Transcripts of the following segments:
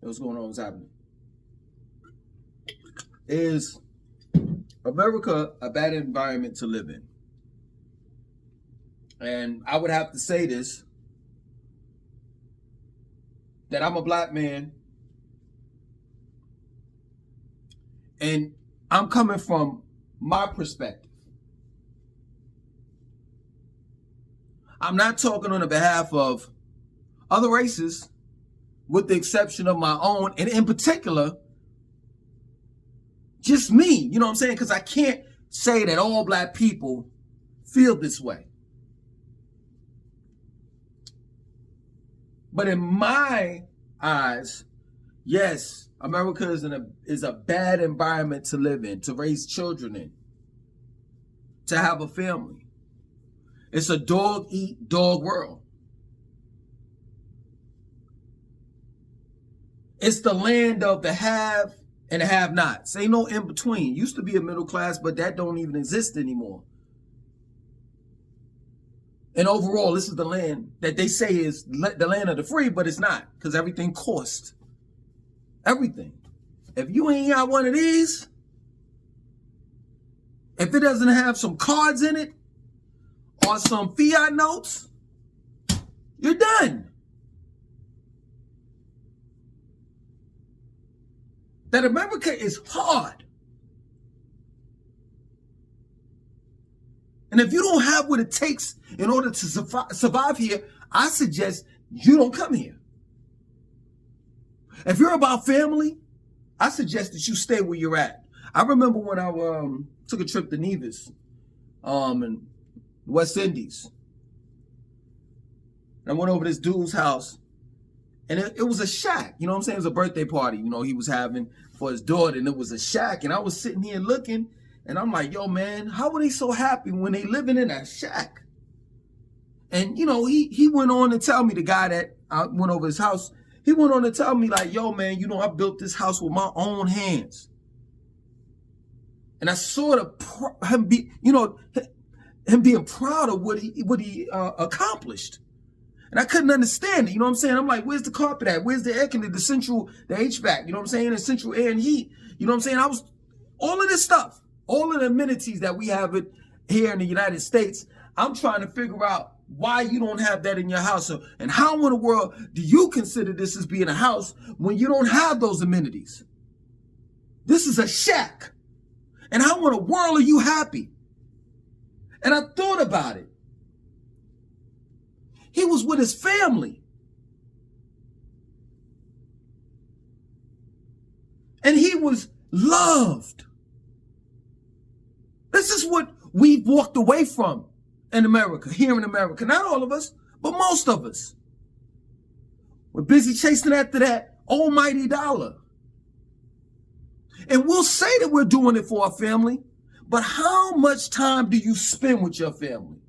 What's going on? What's happening? Is America a bad environment to live in? And I would have to say this, that I'm a black man and I'm coming from my perspective. I'm not talking on the behalf of other races, with the exception of my own, and in particular, just me, you know what I'm saying? Because I can't say that all black people feel this way. But in my eyes, yes, America is a bad environment to live in, to raise children in, to have a family. It's a dog-eat-dog world. It's the land of the have and the have-nots. Ain't no in-between. Used to be a middle class, but that don't even exist anymore. And overall, this is the land that they say is the land of the free, but it's not, because everything costs. Everything. If you ain't got one of these, if it doesn't have some cards in it, or some fiat notes, you're done. That America is hard. And if you don't have what it takes in order to survive here, I suggest you don't come here. If you're about family, I suggest that you stay where you're at. I remember when I took a trip to Nevis in West Indies. I went over to this dude's house, and it was a shack. You know what I'm saying? It was a birthday party, you know, he was having for his daughter, and it was a shack. And I was sitting here looking, and I'm like, yo, man, how are they so happy when they living in that shack? And, you know, he went on to tell me, the guy that I went over his house, he went on to tell me, like, yo, man, you know, I built this house with my own hands. And I sort of him being proud of what he accomplished. And I couldn't understand it, you know what I'm saying? I'm like, where's the carpet at? Where's the air conditioner, the HVAC, you know what I'm saying? And central air and heat, you know what I'm saying? All of this stuff, all of the amenities that we have here in the United States, I'm trying to figure out why you don't have that in your house. And how in the world do you consider this as being a house when you don't have those amenities? This is a shack. And how in the world are you happy? And I thought about it. He was with his family. And he was loved. This is what we've walked away from in America, here in America. Not all of us, but most of us. We're busy chasing after that almighty dollar. And we'll say that we're doing it for our family, but how much time do you spend with your family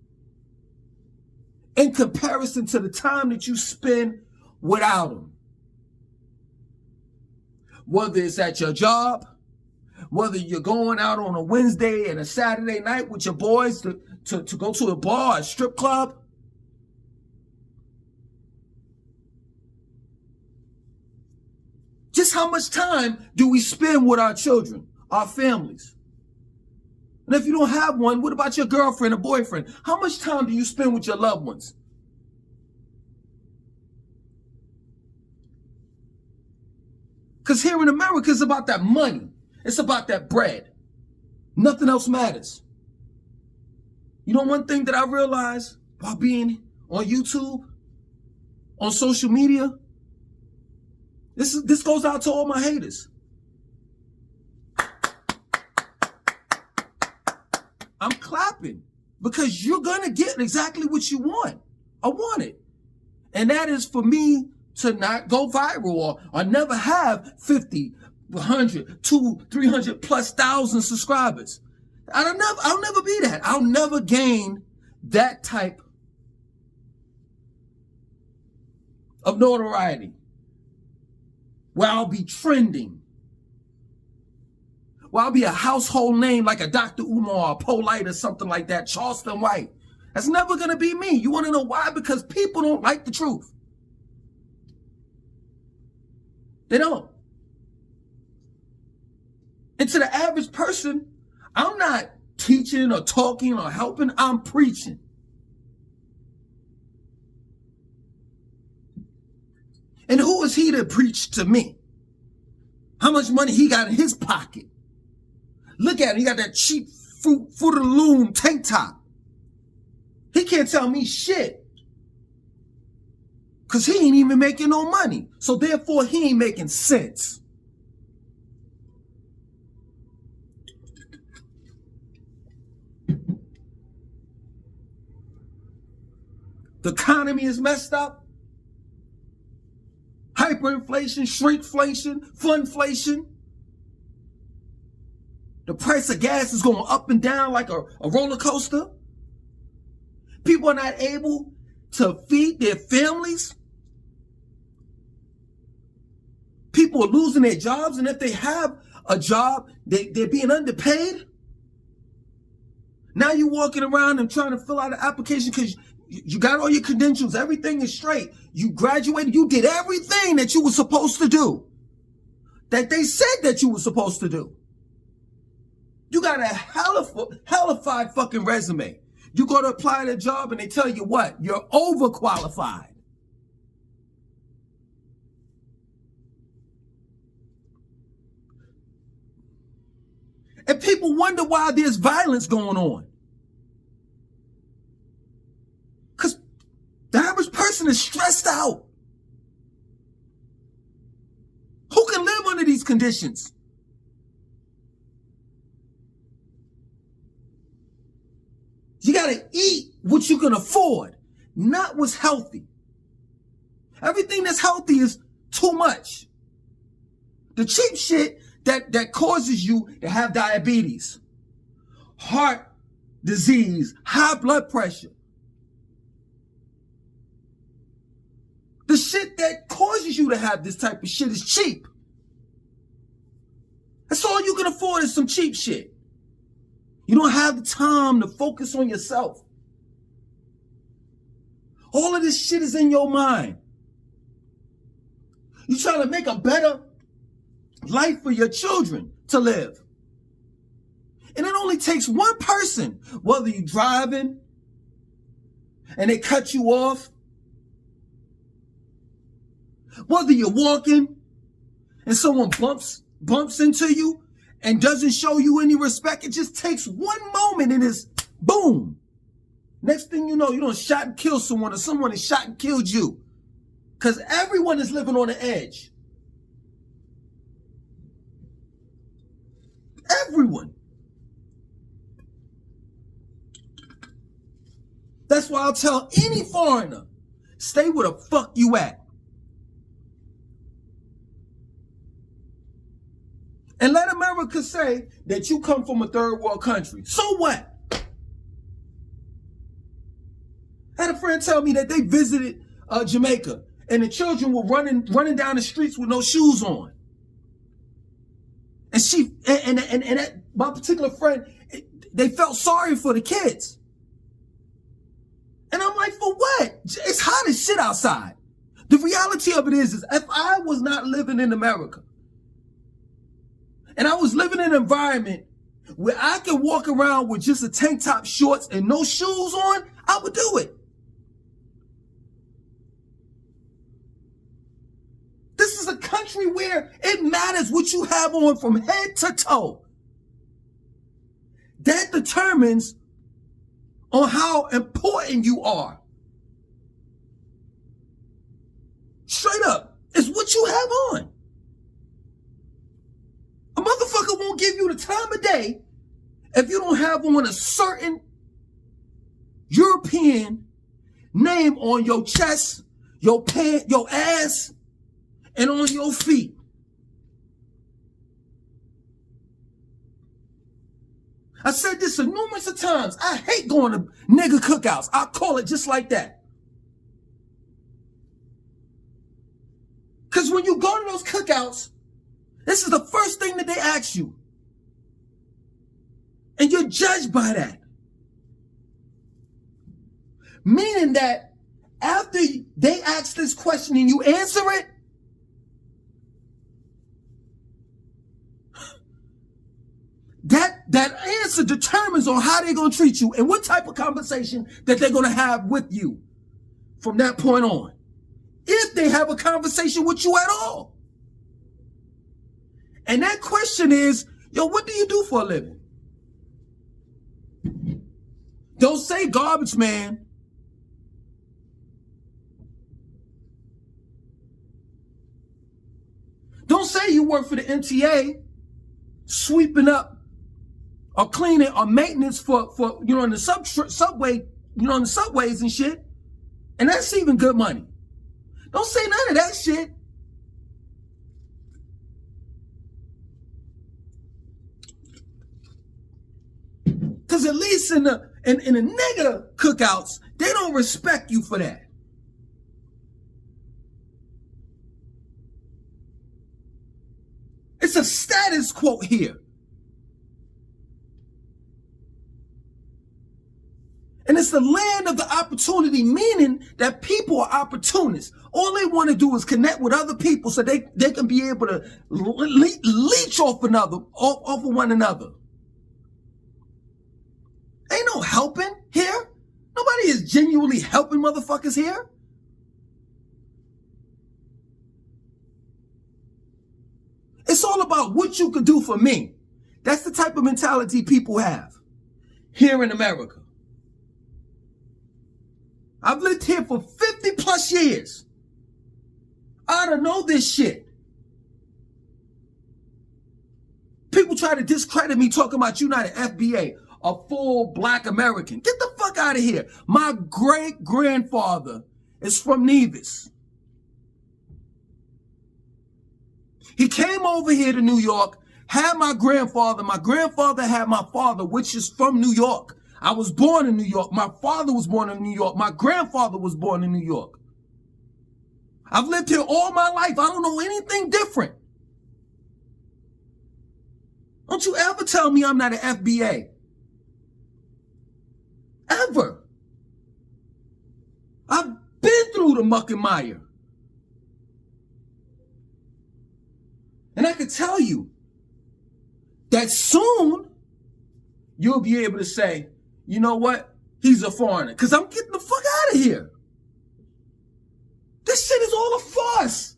in comparison to the time that you spend without them? Whether it's at your job, whether you're going out on a Wednesday and a Saturday night with your boys to go to a bar, a strip club. Just how much time do we spend with our children, our families? And if you don't have one, what about your girlfriend or boyfriend? How much time do you spend with your loved ones? Because here in America, it's about that money. It's about that bread. Nothing else matters. You know, one thing that I realized while being on YouTube, on social media, this goes out to all my haters. I'm clapping because you're going to get exactly what you want. I want it. And that is for me to not go viral or never have 50, 100, 200, 300 plus thousand subscribers. I'll never be that. I'll never gain that type of notoriety where I'll be trending, where I'll be a household name like a Dr. Umar or Polite or something like that, Charleston White. That's never going to be me. You want to know why? Because people don't like the truth. They don't. And to the average person, I'm not teaching or talking or helping, I'm preaching. And who is he to preach to me? How much money he got in his pocket? Look at him, he got that cheap Fruit of the Loom tank top. He can't tell me shit. Because he ain't even making no money. So therefore, he ain't making sense. The economy is messed up. Hyperinflation, shrinkflation, funflation. The price of gas is going up and down like a roller coaster. People are not able to feed their families. People are losing their jobs, and if they have a job, they're being underpaid. Now you're walking around and trying to fill out an application because you got all your credentials, everything is straight. You graduated, you did everything that you were supposed to do, that they said that you were supposed to do. You got a hellified fucking resume. You go to apply to a job and they tell you what? You're overqualified. And people wonder why there's violence going on. Because the average person is stressed out. Who can live under these conditions? You got to eat what you can afford, not what's healthy. Everything that's healthy is too much. The cheap shit that causes you to have diabetes, heart disease, high blood pressure. The shit that causes you to have this type of shit is cheap. That's all you can afford is some cheap shit. You don't have the time to focus on yourself. All of this shit is in your mind. You're trying to make a better life for your children to live. And it only takes one person, whether you're driving and they cut you off, whether you're walking and someone bumps into you and doesn't show you any respect. It just takes one moment and it's boom. Next thing you know, you done shot and killed someone, or someone has shot and killed you. Because everyone is living on the edge. Everyone. That's why I'll tell any foreigner, stay where the fuck you at. And let America say that you come from a third world country. So what? I had a friend tell me that they visited Jamaica and the children were running down the streets with no shoes on. And my particular friend, they felt sorry for the kids. And I'm like, for what? It's hot as shit outside. The reality of it is if I was not living in America, and I was living in an environment where I could walk around with just a tank top, shorts, and no shoes on, I would do it. This is a country where it matters what you have on from head to toe. That determines on how important you are. Straight up, it's what you have on. A motherfucker won't give you the time of day if you don't have on a certain European name on your chest, your pant, your ass, and on your feet. I said this numerous of times. I hate going to nigga cookouts. I call it just like that. Because when you go to those cookouts, this is the first thing that they ask you. And you're judged by that. Meaning that after they ask this question and you answer it, That answer determines on how they're going to treat you and what type of conversation that they're going to have with you from that point on. If they have a conversation with you at all. And that question is, yo, what do you do for a living? Don't say garbage man. Don't say you work for the MTA, sweeping up or cleaning or maintenance for in the subway, in the subways and shit. And that's even good money. Don't say none of that shit. Because at least in the nigga cookouts, they don't respect you for that. It's a status quote here. And it's the land of the opportunity, meaning that people are opportunists. All they want to do is connect with other people so they can be able to leech off of one another. Ain't no helping here. Nobody is genuinely helping motherfuckers here. It's all about what you could do for me. That's the type of mentality people have here in America. I've lived here for 50 plus years. I don't know this shit. People try to discredit me talking about you not an FBA, a full black American. Get the fuck out of here. My great-grandfather is from Nevis. He came over here to New York, had my grandfather. My grandfather had my father, which is from New York. I was born in New York. My father was born in New York. My grandfather was born in New York. I've lived here all my life. I don't know anything different. Don't you ever tell me I'm not an FBA. Ever. I've been through the muck and mire. And I can tell you that soon you'll be able to say, you know what? He's a foreigner. Because I'm getting the fuck out of here. This shit is all a farce.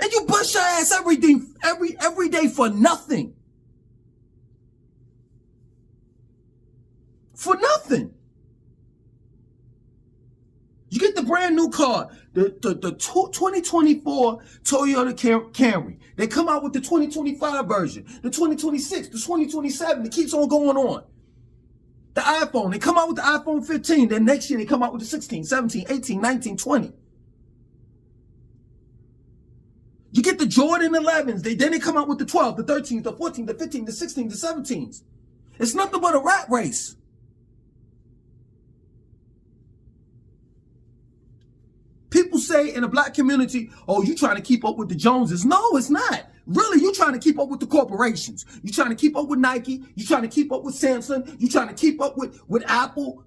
And you bust your ass every day for nothing. For nothing. You get the brand new car, the 2024 Toyota Camry. They come out with the 2025 version, the 2026, the 2027. It keeps on going on. The iPhone, they come out with the iPhone 15. Then next year they come out with the 16, 17, 18, 19, 20. You get the Jordan 11s. Then they come out with the 12, the 13, the 14, the 15, the 16, the 17s. It's nothing but a rat race. People say in the black community, oh, you trying to keep up with the Joneses. No, it's not. Really, you trying to keep up with the corporations. You trying to keep up with Nike. You trying to keep up with Samsung. You trying to keep up with Apple.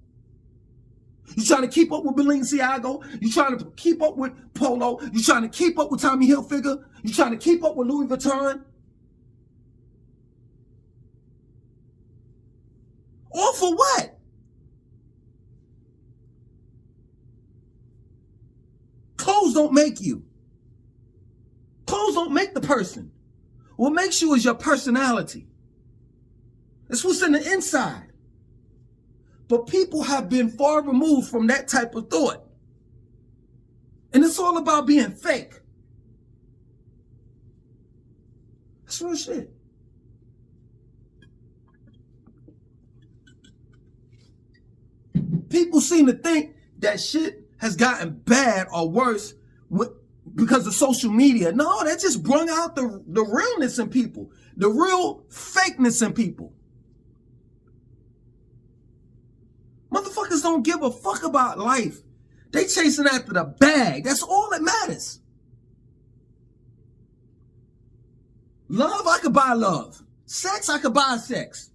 You trying to keep up with Balenciaga. You trying to keep up with Polo. You trying to keep up with Tommy Hilfiger. You trying to keep up with Louis Vuitton. All for what? Clothes don't make you. Clothes don't make the person. What makes you is your personality. It's what's in the inside. But people have been far removed from that type of thought. And it's all about being fake. That's real shit. People seem to think that shit has gotten bad or worse because of social media. No, that just brung out the realness in people, the real fakeness in people. Motherfuckers don't give a fuck about life. They chasing after the bag. That's all that matters. Love, I could buy love. Sex, I could buy sex.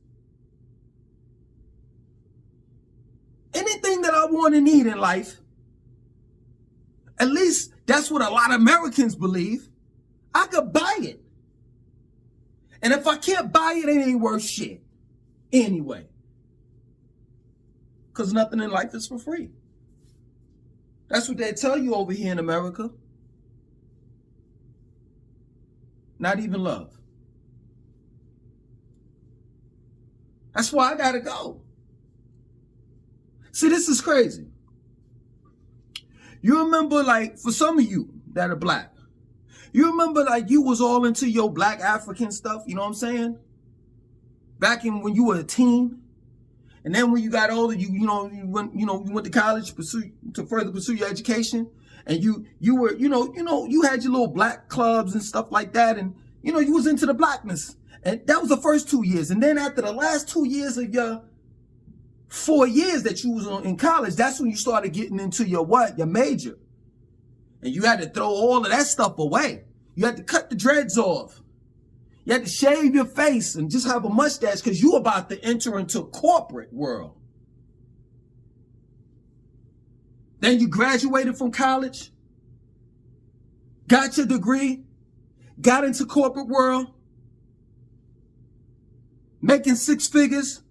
Anything that I want and need in life, at least that's what a lot of Americans believe, I could buy it. And if I can't buy it, it ain't worth shit anyway. Because nothing in life is for free. That's what they tell you over here in America. Not even love. That's why I gotta go. See, this is crazy. You remember, like, for some of you that are black, you remember, like, you was all into your black African stuff, you know what I'm saying? Back in when you were a teen. And then when you got older, you went to college to further pursue your education. And you had your little black clubs and stuff like that. And, you was into the blackness. And that was the first 2 years. And then after the last 2 years of your 4 years that you was in college, that's when you started getting into your major. And you had to throw all of that stuff away. You had to cut the dreads off. You had to shave your face and just have a mustache because you about to enter into corporate world. Then you graduated from college, got your degree, got into corporate world, making 6 figures.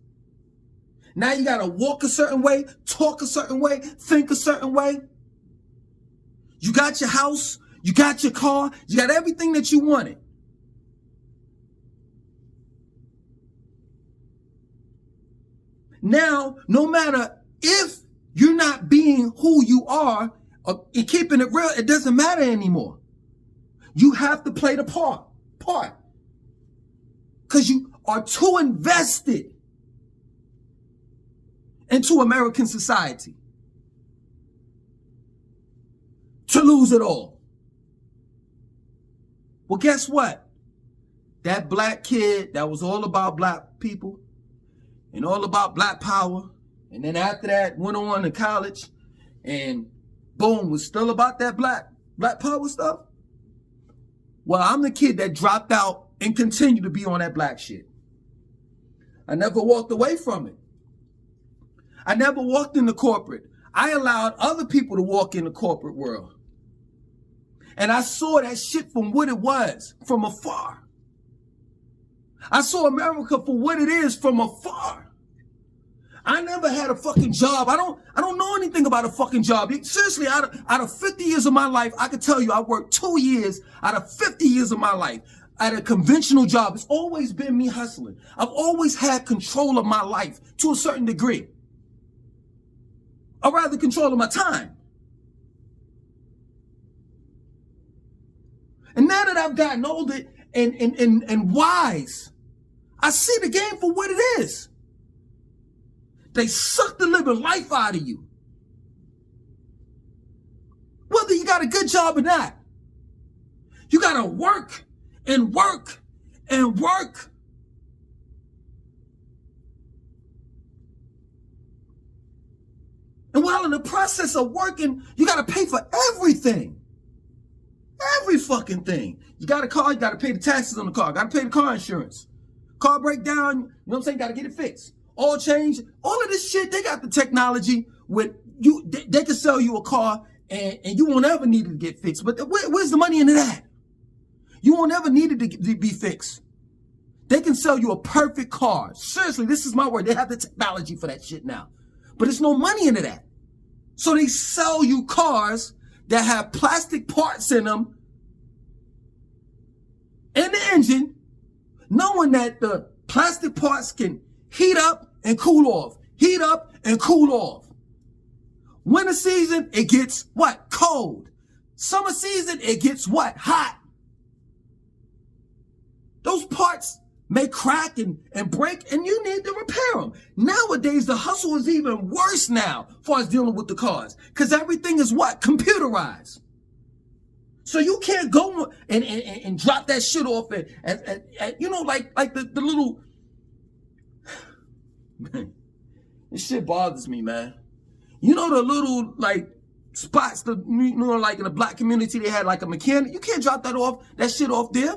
Now you got to walk a certain way, talk a certain way, think a certain way. You got your house, you got your car, you got everything that you wanted. Now, no matter if you're not being who you are and keeping it real, it doesn't matter anymore. You have to play the part. Because you are too invested into American society to lose it all. Well, guess what? That black kid that was all about black people and all about black power, and then after that went on to college and boom, was still about that black power stuff. Well, I'm the kid that dropped out and continued to be on that black shit. I never walked away from it. I never walked into corporate. I allowed other people to walk in the corporate world. And I saw that shit from what it was, from afar. I saw America for what it is from afar. I never had a fucking job. I don't know anything about a fucking job. Seriously, out of 50 years of my life, I can tell you I worked 2 years out of 50 years of my life at a conventional job. It's always been me hustling. I've always had control of my life to a certain degree. Or rather, control of my time. And now that I've gotten older and wise, I see the game for what it is. They suck the living life out of you. Whether you got a good job or not. You got to work and work and work. And while in the process of working, you got to pay for everything. Every fucking thing. You got a car, you got to pay the taxes on the car. Got to pay the car insurance. Car breakdown, you know what I'm saying? Got to get it fixed. Oil change, all of this shit, they got the technology with you. They can sell you a car and you won't ever need it to get fixed. But where's the money into that? You won't ever need it to be fixed. They can sell you a perfect car. Seriously, this is my word. They have the technology for that shit now. But there's no money into that. So they sell you cars that have plastic parts in them in the engine, knowing that the plastic parts can heat up and cool off. Heat up and cool off. Winter season, it gets what? Cold. Summer season, it gets what? Hot. Those parts may crack and break, and you need to repair them. Nowadays, the hustle is even worse now as far as dealing with the cars, because everything is what? Computerized. So you can't go and drop that shit off at you know, like the little... Man, this shit bothers me, man. You know the little, like, spots, like in the black community, they had like a mechanic. You can't drop that shit off there.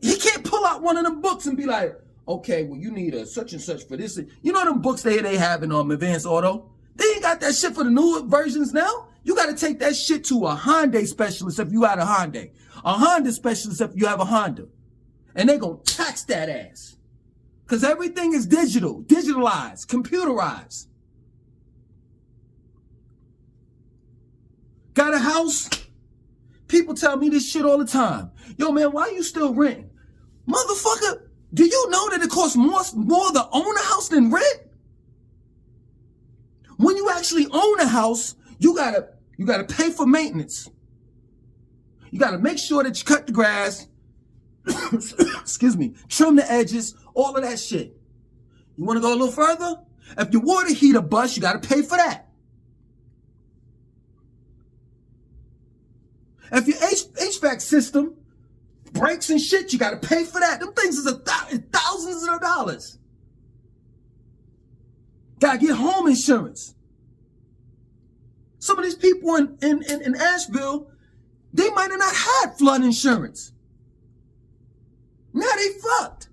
He can't pull out one of them books and be like, okay, well, you need a such and such for this. You know them books they have in Advanced Auto? They ain't got that shit for the newer versions now. You got to take that shit to a Hyundai specialist if you had a Hyundai. A Honda specialist if you have a Honda. And they gonna tax that ass. Because everything is digital, digitalized, computerized. Got a house? People tell me this shit all the time. Yo, man, why you still renting? Motherfucker, do you know that it costs more to own a house than rent? When you actually own a house, you gotta pay for maintenance. You gotta make sure that you cut the grass, excuse me, trim the edges, all of that shit. You wanna go a little further? If your water heater busts, you gotta pay for that. If your HVAC system breaks and shit, you gotta pay for that. Them things is thousands of dollars. Gotta get home insurance. Some of these people in Asheville, they might have not had flood insurance. Now they fucked.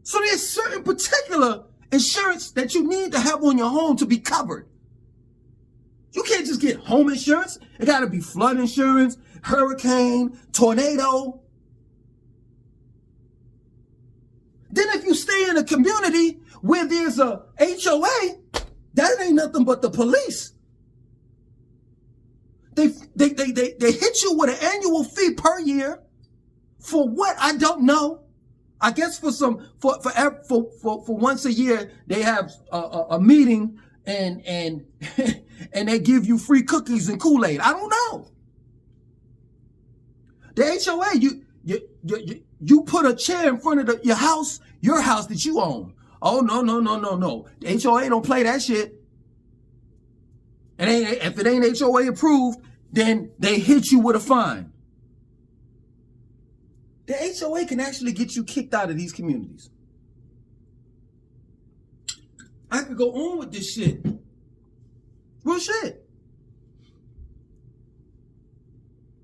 So there's certain particular insurance that you need to have on your home to be covered. You can't just get home insurance. It gotta be flood insurance, hurricane, tornado. Then if you stay in a community where there's a HOA, that ain't nothing but the police. They hit you with an annual fee per year for what? I don't know. I guess for once a year they have a meeting and and they give you free cookies and Kool-Aid. I don't know. The HOA, you put a chair in front of your house that you own. Oh, no. The HOA don't play that shit. If it ain't HOA approved, then they hit you with a fine. The HOA can actually get you kicked out of these communities. I could go on with this shit. Real shit.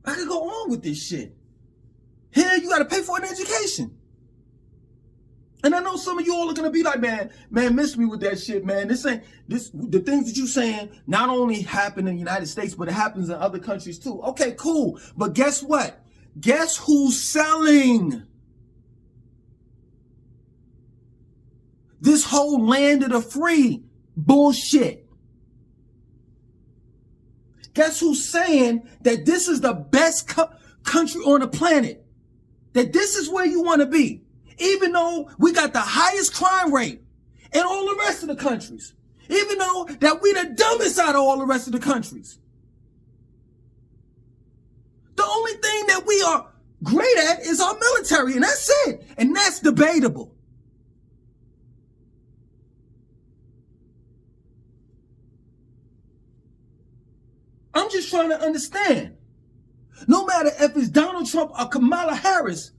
I could go on with this shit. Here, you got to pay for an education. And I know some of you all are going to be like, man, miss me with that shit, man. The things that you saying not only happen in the United States, but it happens in other countries too. Okay, cool. But guess what? Guess who's selling this whole land of the free bullshit? Guess who's saying that this is the best country on the planet? That this is where you want to be? Even though we got the highest crime rate in all the rest of the countries. Even though that we the dumbest out of all the rest of the countries. The only thing that we are great at is our military, and that's it. And that's debatable. I'm just trying to understand. No matter if it's Donald Trump or Kamala Harris,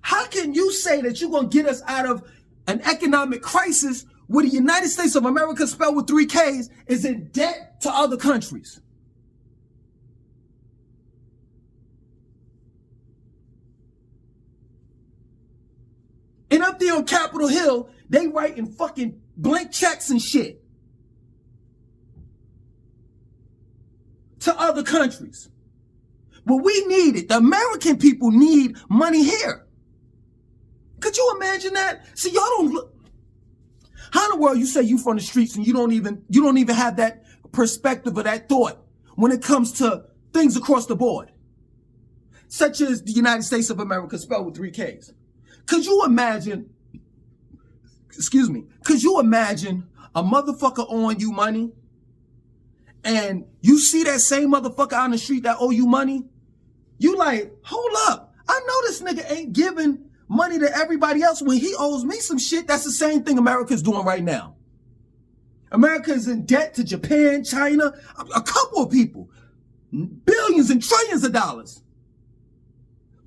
how can you say that you're going to get us out of an economic crisis where the United States of America, spelled with 3 Ks, is in debt to other countries? And up there on Capitol Hill, they writing fucking blank checks and shit to other countries. But we need it. The American people need money here. Could you imagine that? See, y'all don't look. How in the world you say you from the streets and you don't even have that perspective or that thought when it comes to things across the board, such as the United States of America, spelled with 3 Ks? Could you imagine? Could you imagine a motherfucker owing you money, and you see that same motherfucker on the street that owe you money? You like, hold up, I know this nigga ain't giving money to everybody else when he owes me some shit. That's the same thing America's doing right now. America is in debt to Japan, China, a couple of people, billions and trillions of dollars.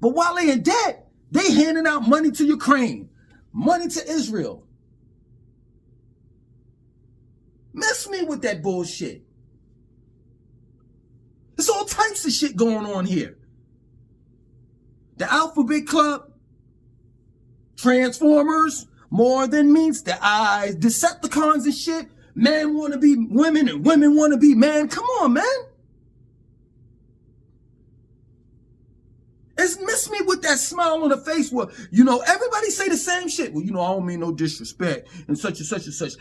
But while they in debt, they handing out money to Ukraine, money to Israel. Miss me with that bullshit. There's all types of shit going on here. The Alphabet Club, Transformers, more than meets the eyes, Decepticons and shit. Men want to be women and women want to be men. Come on, man. It's miss me with that smile on the face where, you know, everybody say the same shit. Well, you know, I don't mean no disrespect and such and such and such.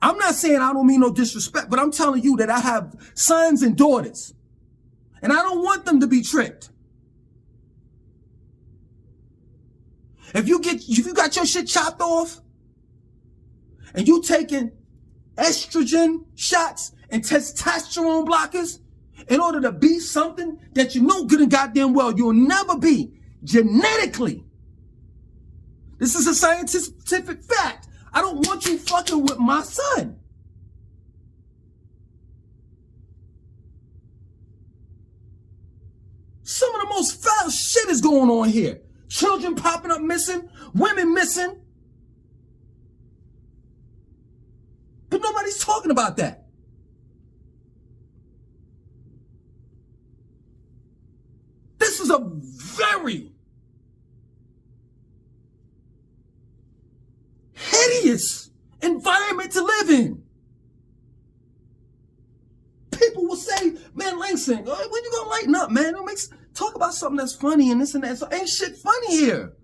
I'm not saying I don't mean no disrespect, but I'm telling you that I have sons and daughters. And I don't want them to be tricked. If you got your shit chopped off and you taking estrogen shots and testosterone blockers in order to be something that you know good and goddamn well you'll never be genetically. This is a scientific fact. I don't want you fucking with my son. Some of the most foul shit is going on here. Children popping up missing, women missing. But nobody's talking about that. This is a very hideous environment to live in. People will say, man, Langston, when you gonna lighten up, man? Talk about something that's funny and this and that. So ain't shit funny here.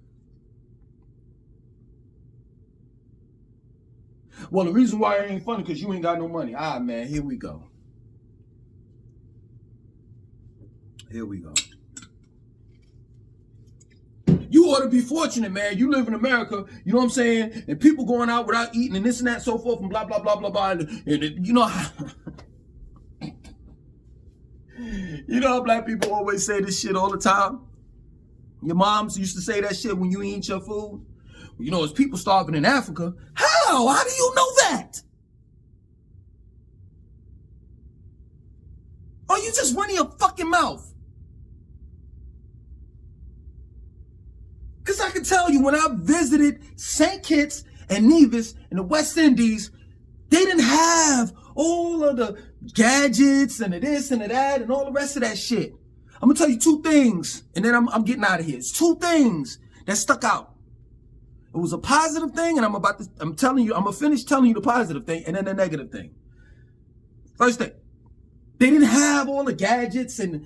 Well, the reason why it ain't funny because you ain't got no money. Ah, man, here we go. Here we go. You ought to be fortunate, man. You live in America, you know what I'm saying? And people going out without eating and this and that, so forth, and blah, blah, blah, blah, blah. And you know how... You know how black people always say this shit all the time? Your moms used to say that shit when you eat your food. You know, there's people starving in Africa. How? How do you know that? Or you just running your fucking mouth? Because I can tell you, when I visited St. Kitts and Nevis in the West Indies, they didn't have all of the gadgets and the this and the that and all the rest of that shit. I'm gonna tell you two things, and then I'm getting out of here. It's two things that stuck out. It was a positive thing, and I'm gonna finish telling you the positive thing, and then the negative thing. First thing, they didn't have all the gadgets and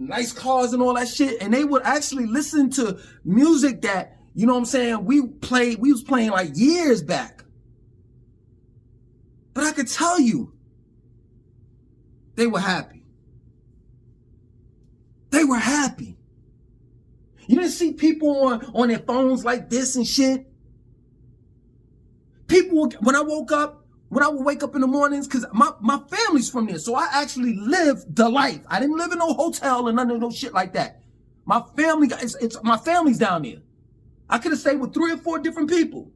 nice cars and all that shit, and they would actually listen to music that, you know what I'm saying, we was playing like years back. But I could tell you, they were happy. They were happy. You didn't see people on their phones like this and shit. People, when I would wake up in the mornings, because my family's from there, so I actually lived the life. I didn't live in no hotel and none of no shit like that. My family, my family's down there. I could have stayed with 3 or 4 different people.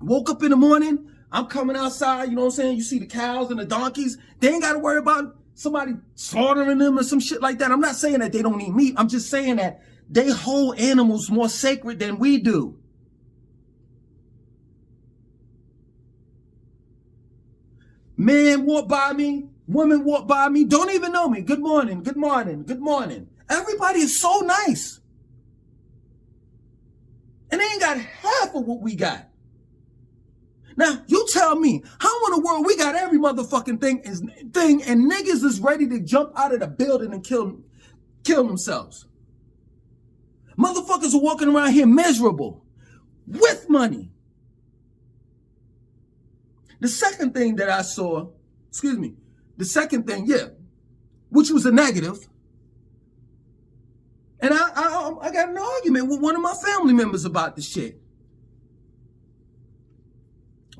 Woke up in the morning, I'm coming outside, you know what I'm saying? You see the cows and the donkeys. They ain't got to worry about somebody slaughtering them or some shit like that. I'm not saying that they don't eat meat. I'm just saying that they hold animals more sacred than we do. Man walk by me, women walk by me, don't even know me. Good morning, good morning, good morning. Everybody is so nice. And they ain't got half of what we got. Now, you tell me, how in the world we got every motherfucking thing and niggas is ready to jump out of the building and kill themselves? Motherfuckers are walking around here miserable, with money. The second thing that I saw, which was a negative, and I got an argument with one of my family members about this shit.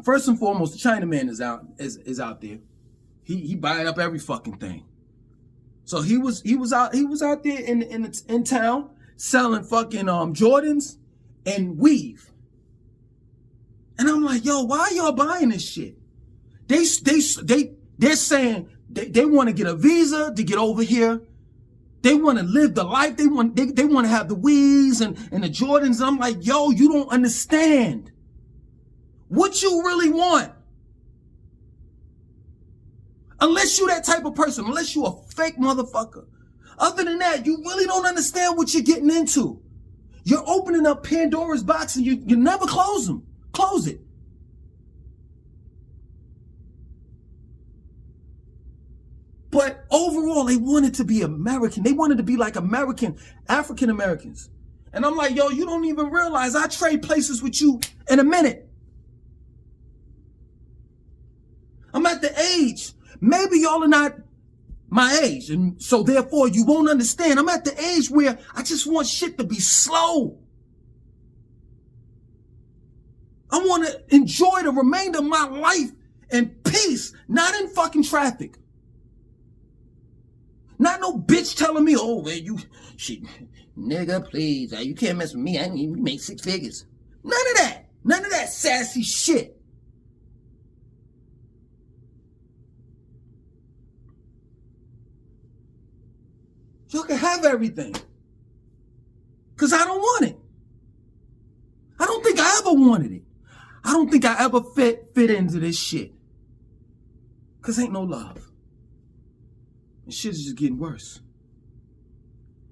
First and foremost, the Chinaman is out there. He buying up every fucking thing. So he was out there in town selling fucking Jordans and weave. And I'm like, yo, why are y'all buying this shit? They're saying they want to get a visa to get over here. They want to live the life. They want to have the weaves and the Jordans. And I'm like, yo, you don't understand what you really want. Unless you that type of person, unless you a fake motherfucker. Other than that, you really don't understand what you're getting into. You're opening up Pandora's box and you never close it. But overall, they wanted to be American. They wanted to be like American, African Americans. And I'm like, yo, you don't even realize I trade places with you in a minute. I'm at the age. Maybe y'all are not my age, and so therefore you won't understand. I'm at the age where I just want shit to be slow. I want to enjoy the remainder of my life in peace, not in fucking traffic. Not no bitch telling me, oh, man, you shit, nigga, please, you can't mess with me. I need to make 6 figures. None of that. None of that sassy shit. Y'all can have everything. Because I don't want it. I don't think I ever wanted it. I don't think I ever fit into this shit. Because ain't no love. And shit's just getting worse.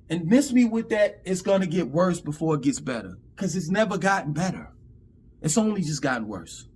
And miss me with that, it's going to get worse before it gets better. Because it's never gotten better. It's only just gotten worse.